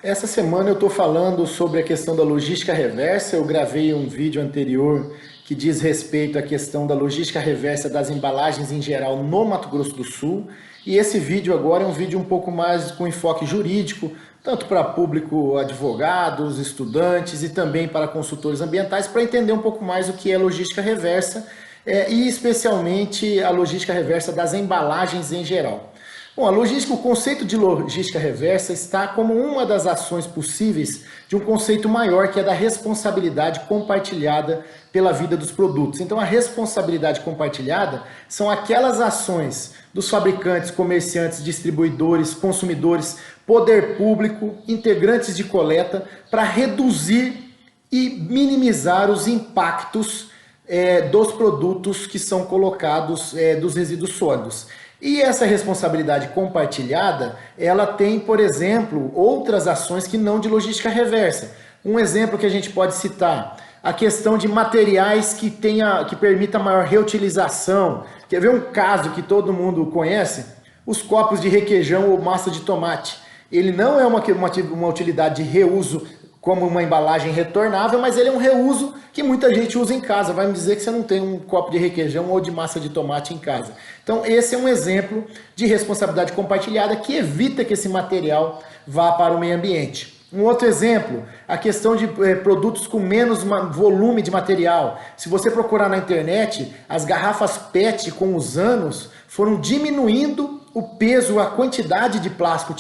Essa semana eu estou falando sobre a questão da logística reversa. Eu gravei um vídeo anterior que diz respeito à questão da logística reversa das embalagens em geral no Mato Grosso do Sul. E esse vídeo agora é um vídeo um pouco mais com enfoque jurídico, tanto para público, advogados, estudantes e também para consultores ambientais, para entender um pouco mais o que é logística reversa e especialmente a logística reversa das embalagens em geral. Bom, o conceito de logística reversa está como uma das ações possíveis de um conceito maior, que é da responsabilidade compartilhada pela vida dos produtos. Então, a responsabilidade compartilhada são aquelas ações dos fabricantes, comerciantes, distribuidores, consumidores, poder público, integrantes de coleta, para reduzir e minimizar os impactos dos produtos que são colocados dos resíduos sólidos. E essa responsabilidade compartilhada, ela tem, por exemplo, outras ações que não de logística reversa. Um exemplo que a gente pode citar, a questão de materiais que permita maior reutilização. Quer ver um caso que todo mundo conhece? Os copos de requeijão ou massa de tomate. Ele não é uma utilidade de reuso como uma embalagem retornável, mas ele é um reuso que muita gente usa em casa. Vai me dizer que você não tem um copo de requeijão ou de massa de tomate em casa. Então esse é um exemplo de responsabilidade compartilhada que evita que esse material vá para o meio ambiente. Um outro exemplo, a questão de produtos com menos volume de material. Se você procurar na internet, as garrafas PET com os anos foram diminuindo o peso, a quantidade de plástico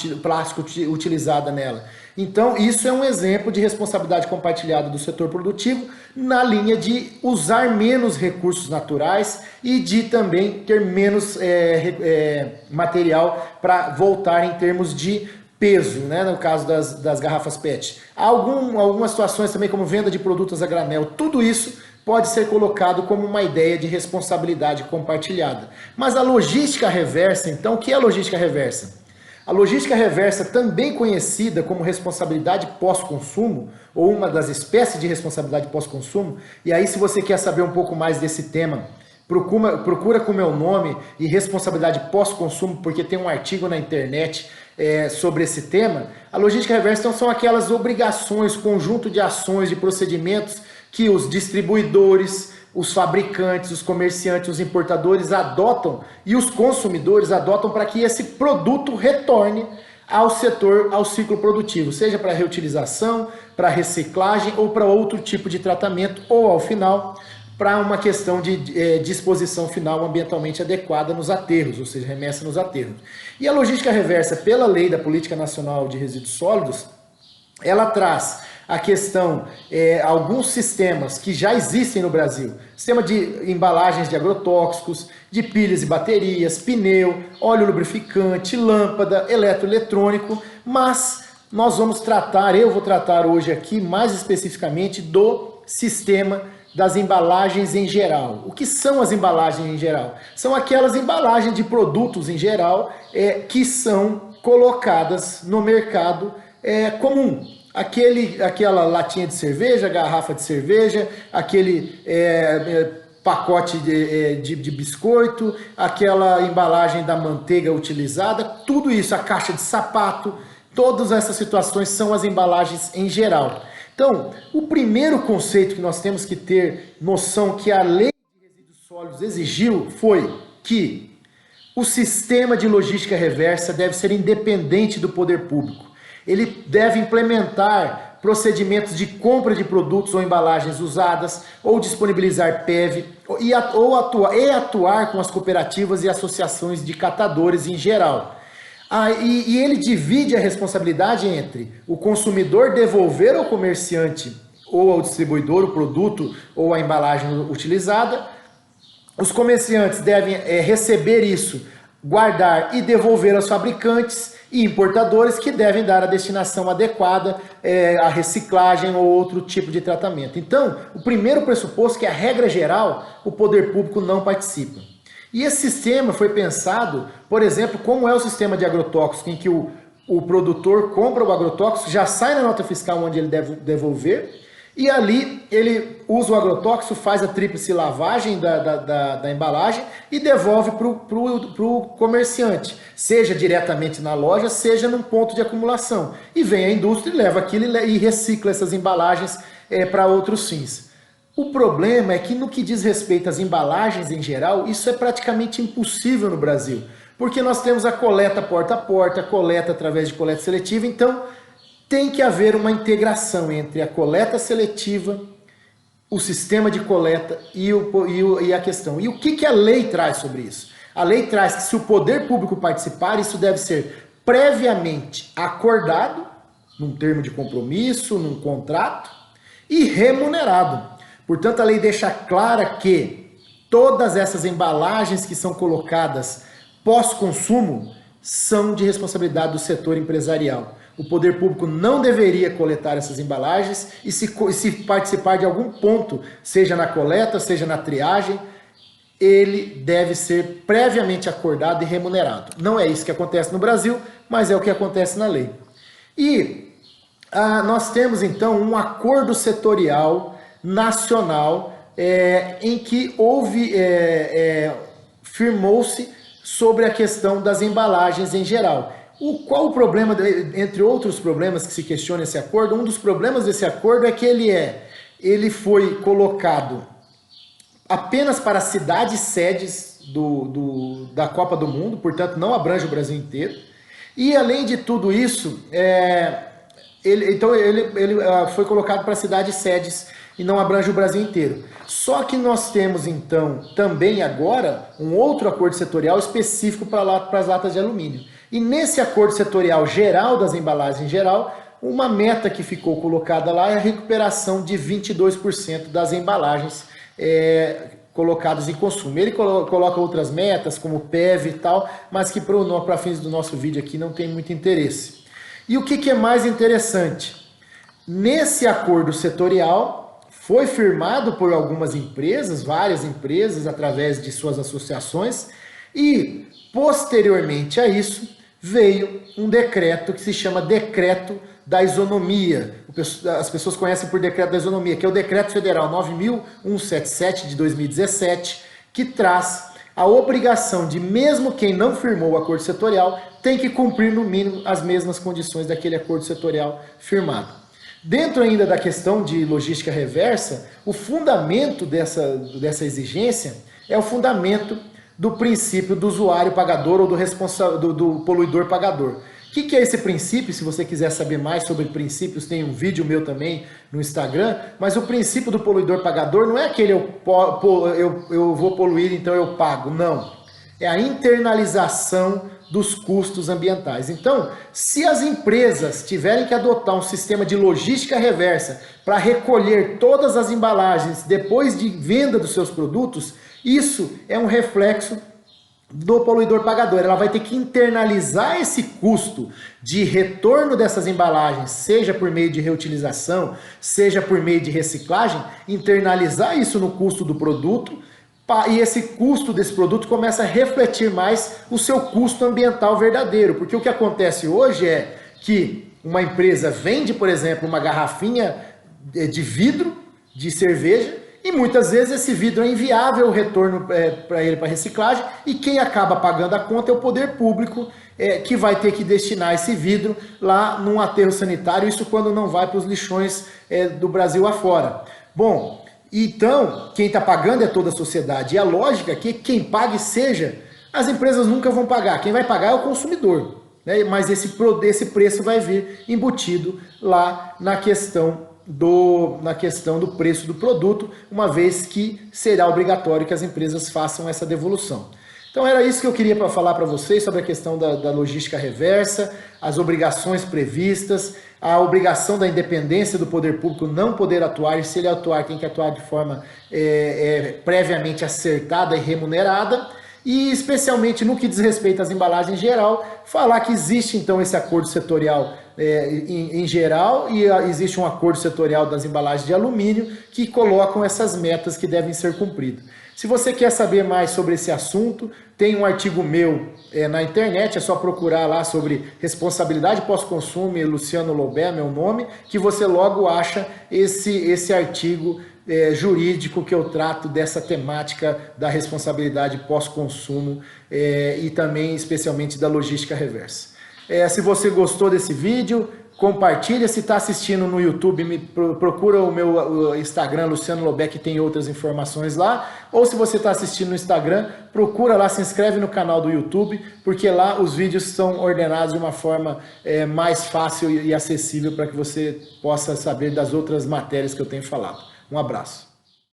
utilizada nela. Então, isso é um exemplo de responsabilidade compartilhada do setor produtivo na linha de usar menos recursos naturais e de também ter menos material para voltar em termos de peso, né, no caso das garrafas PET. Há algumas situações também, como venda de produtos a granel, tudo isso pode ser colocado como uma ideia de responsabilidade compartilhada. Mas a logística reversa, então, o que é a logística reversa? A logística reversa, também conhecida como responsabilidade pós-consumo, ou uma das espécies de responsabilidade pós-consumo, e aí se você quer saber um pouco mais desse tema, procura com o meu nome e responsabilidade pós-consumo, porque tem um artigo na internet sobre esse tema. A logística reversa então, são aquelas obrigações, conjunto de ações, de procedimentos que os distribuidores, os fabricantes, os comerciantes, os importadores adotam e os consumidores adotam para que esse produto retorne ao setor, ao ciclo produtivo, seja para reutilização, para reciclagem ou para outro tipo de tratamento, ou ao final, para uma questão de disposição final ambientalmente adequada nos aterros, ou seja, remessa nos aterros. E a logística reversa, pela Lei da Política Nacional de Resíduos Sólidos, ela traz a questão, alguns sistemas que já existem no Brasil, sistema de embalagens de agrotóxicos, de pilhas e baterias, pneu, óleo lubrificante, lâmpada, eletroeletrônico, mas nós vamos tratar, eu vou tratar hoje aqui mais especificamente do sistema das embalagens em geral. O que são as embalagens em geral? São aquelas embalagens de produtos em geral que são colocadas no mercado comum. Aquela latinha de cerveja, garrafa de cerveja, aquele pacote de biscoito, aquela embalagem da manteiga utilizada, tudo isso, a caixa de sapato, todas essas situações são as embalagens em geral. Então, o primeiro conceito que nós temos que ter noção que a Lei de Resíduos Sólidos exigiu foi que o sistema de logística reversa deve ser independente do poder público. Ele deve implementar procedimentos de compra de produtos ou embalagens usadas, ou disponibilizar PEV, e atuar com as cooperativas e associações de catadores em geral. E ele divide a responsabilidade entre o consumidor devolver ao comerciante ou ao distribuidor o produto ou a embalagem utilizada. Os comerciantes devem receber isso, guardar e devolver aos fabricantes e importadores, que devem dar a destinação adequada, a reciclagem ou outro tipo de tratamento. Então, o primeiro pressuposto, que é a regra geral, o poder público não participa. E esse sistema foi pensado, por exemplo, como é o sistema de agrotóxicos, em que o produtor compra o agrotóxico, já sai na nota fiscal onde ele deve devolver, E ali ele usa o agrotóxico, faz a tríplice lavagem da embalagem e devolve para o comerciante, seja diretamente na loja, seja num ponto de acumulação. E vem a indústria e leva aquilo e recicla essas embalagens para outros fins. O problema é que no que diz respeito às embalagens em geral, isso é praticamente impossível no Brasil, porque nós temos a coleta porta a porta, a coleta através de coleta seletiva, então tem que haver uma integração entre a coleta seletiva, o sistema de coleta e a questão. E o que a lei traz sobre isso? A lei traz que se o poder público participar, isso deve ser previamente acordado, num termo de compromisso, num contrato, e remunerado. Portanto, a lei deixa clara que todas essas embalagens que são colocadas pós-consumo são de responsabilidade do setor empresarial. O poder público não deveria coletar essas embalagens e se participar de algum ponto, seja na coleta, seja na triagem, ele deve ser previamente acordado e remunerado. Não é isso que acontece no Brasil, mas é o que acontece na lei. E nós temos então um acordo setorial nacional em que firmou-se sobre a questão das embalagens em geral. Qual o problema, entre outros problemas que se questiona esse acordo? Um dos problemas desse acordo é que ele foi colocado apenas para cidades sedes da Copa do Mundo, portanto não abrange o Brasil inteiro. E além de tudo isso, ele foi colocado para cidades sedes e não abrange o Brasil inteiro. Só que nós temos então também agora um outro acordo setorial específico para as latas de alumínio. E nesse acordo setorial geral das embalagens em geral, uma meta que ficou colocada lá é a recuperação de 22% das embalagens colocadas em consumo. Ele coloca outras metas, como PEV e tal, mas que para fins do nosso vídeo aqui não tem muito interesse. E o que é mais interessante? Nesse acordo setorial, foi firmado por algumas empresas, várias empresas, através de suas associações, e posteriormente a isso, veio um decreto que se chama Decreto da Isonomia. As pessoas conhecem por Decreto da Isonomia, que é o Decreto Federal 9.177 de 2017, que traz a obrigação de mesmo quem não firmou o acordo setorial, tem que cumprir no mínimo as mesmas condições daquele acordo setorial firmado. Dentro ainda da questão de logística reversa, o fundamento dessa exigência é o fundamento do princípio do usuário pagador ou do poluidor pagador. O que é esse princípio? Se você quiser saber mais sobre princípios, tem um vídeo meu também no Instagram, mas o princípio do poluidor pagador não é aquele eu vou poluir, então eu pago, não. É a internalização dos custos ambientais. Então, se as empresas tiverem que adotar um sistema de logística reversa para recolher todas as embalagens depois de venda dos seus produtos, isso é um reflexo do poluidor pagador. Ela vai ter que internalizar esse custo de retorno dessas embalagens, seja por meio de reutilização, seja por meio de reciclagem, internalizar isso no custo do produto, e esse custo desse produto começa a refletir mais o seu custo ambiental verdadeiro. Porque o que acontece hoje é que uma empresa vende, por exemplo, uma garrafinha de vidro de cerveja, e muitas vezes esse vidro é inviável o retorno para ele para reciclagem, e quem acaba pagando a conta é o poder público, que vai ter que destinar esse vidro lá num aterro sanitário, isso quando não vai para os lixões do Brasil afora. Bom, então quem está pagando é toda a sociedade, e a lógica é que quem pague seja, as empresas nunca vão pagar, quem vai pagar é o consumidor, né? Mas esse preço vai vir embutido lá na questão do preço do produto, uma vez que será obrigatório que as empresas façam essa devolução. Então era isso que eu queria falar para vocês sobre a questão da logística reversa, as obrigações previstas, a obrigação da independência do poder público não poder atuar, e se ele atuar tem que atuar de forma previamente acertada e remunerada, e especialmente no que diz respeito às embalagens em geral, falar que existe então esse acordo setorial em geral, e existe um acordo setorial das embalagens de alumínio que colocam essas metas que devem ser cumpridas. Se você quer saber mais sobre esse assunto, tem um artigo meu na internet, é só procurar lá sobre responsabilidade pós-consumo, Luciano Lobé, meu nome, que você logo acha esse artigo jurídico que eu trato dessa temática da responsabilidade pós-consumo e também especialmente da logística reversa. Se você gostou desse vídeo, compartilha. Se está assistindo no YouTube, procura o meu Instagram, Luciano Lobé, que tem outras informações lá. Ou se você está assistindo no Instagram, procura lá, se inscreve no canal do YouTube, porque lá os vídeos são ordenados de uma forma mais fácil e acessível para que você possa saber das outras matérias que eu tenho falado. Um abraço.